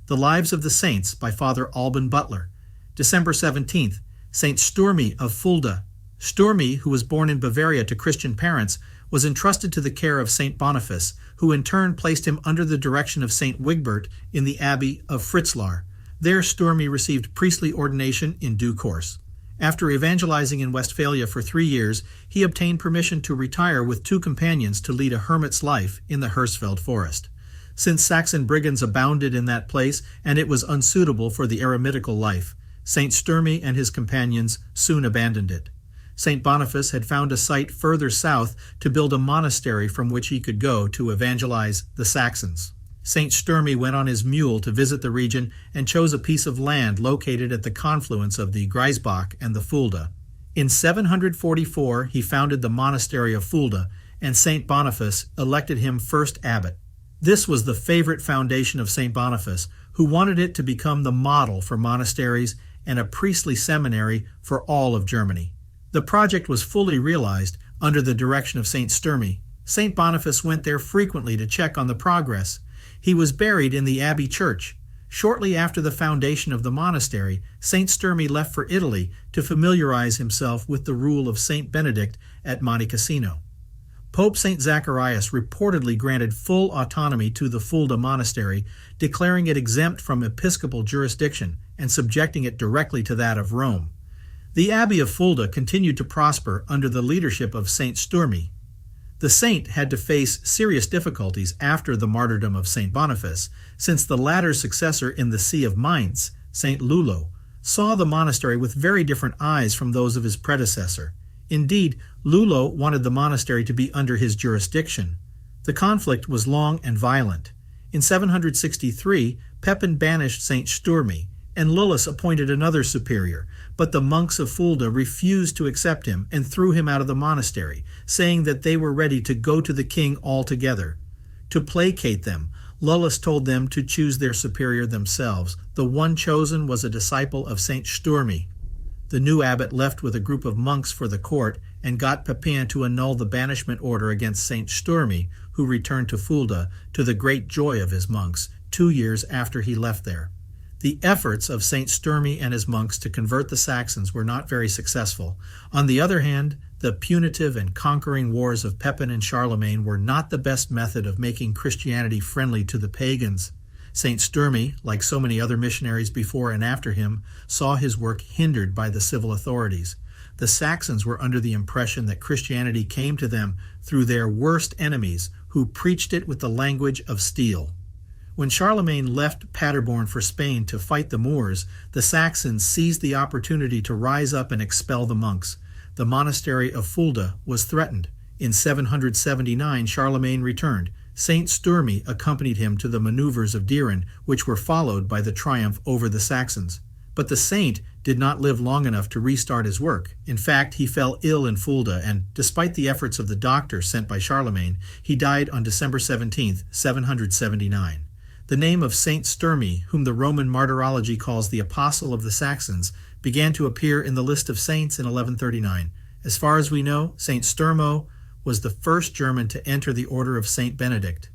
The Lives of the Saints by Father Alban Butler. December 17th, St. Sturmi of Fulda. Sturmi, who was born in Bavaria to Christian parents, was entrusted to the care of St. Boniface, who in turn placed him under the direction of St. Wigbert in the Abbey of Fritzlar. There Sturmi received priestly ordination in due course. After evangelizing in Westphalia for 3 years, he obtained permission to retire with 2 companions to lead a hermit's life in the Hersfeld forest. Since Saxon brigands abounded in that place and it was unsuitable for the eremitical life, St. Sturmi and his companions soon abandoned it. St. Boniface had found a site further south to build a monastery from which he could go to evangelize the Saxons. St. Sturmi went on his mule to visit the region and chose a piece of land located at the confluence of the Greisbach and the Fulda. In 744 he founded the Monastery of Fulda, and St. Boniface elected him first abbot. This was the favorite foundation of St. Boniface, who wanted it to become the model for monasteries and a priestly seminary for all of Germany. The project was fully realized under the direction of St. Sturmi. St. Boniface went there frequently to check on the progress. He was buried in the Abbey church. Shortly after the foundation of the monastery, St. Sturmi left for Italy to familiarize himself with the rule of St. Benedict at Monte Cassino. Pope St. Zacharias reportedly granted full autonomy to the Fulda monastery, declaring it exempt from episcopal jurisdiction and subjecting it directly to that of Rome. The Abbey of Fulda continued to prosper under the leadership of St. Sturmi. The saint had to face serious difficulties after the martyrdom of St. Boniface, since the latter's successor in the See of Mainz, St. Lullo, saw the monastery with very different eyes from those of his predecessor. Indeed, Lullo wanted the monastery to be under his jurisdiction. The conflict was long and violent. In 763, Pepin banished St. Sturmi, and Lullus appointed another superior, but the monks of Fulda refused to accept him and threw him out of the monastery, saying that they were ready to go to the king altogether. To placate them, Lullus told them to choose their superior themselves. The one chosen was a disciple of St. Sturmi. The new abbot left with a group of monks for the court and got Pepin to annul the banishment order against St. Sturmi, who returned to Fulda to the great joy of his monks 2 years after he left there. The efforts of St. Sturmi and his monks to convert the Saxons were not very successful. On the other hand, the punitive and conquering wars of Pepin and Charlemagne were not the best method of making Christianity friendly to the pagans. St. Sturmi, like so many other missionaries before and after him, saw his work hindered by the civil authorities. The Saxons were under the impression that Christianity came to them through their worst enemies, who preached it with the language of steel. When Charlemagne left Paderborn for Spain to fight the Moors, the Saxons seized the opportunity to rise up and expel the monks. The Monastery of Fulda was threatened. In 779, Charlemagne returned. St. Sturmi accompanied him to the maneuvers of Dieren, which were followed by the triumph over the Saxons. But the saint did not live long enough to restart his work. In fact, he fell ill in Fulda, and despite the efforts of the doctor sent by Charlemagne, he died on December 17, 779. The name of St. Sturmi, whom the Roman martyrology calls the Apostle of the Saxons, began to appear in the list of saints in 1139. As far as we know, St. Sturmo was the first German to enter the order of St. Benedict.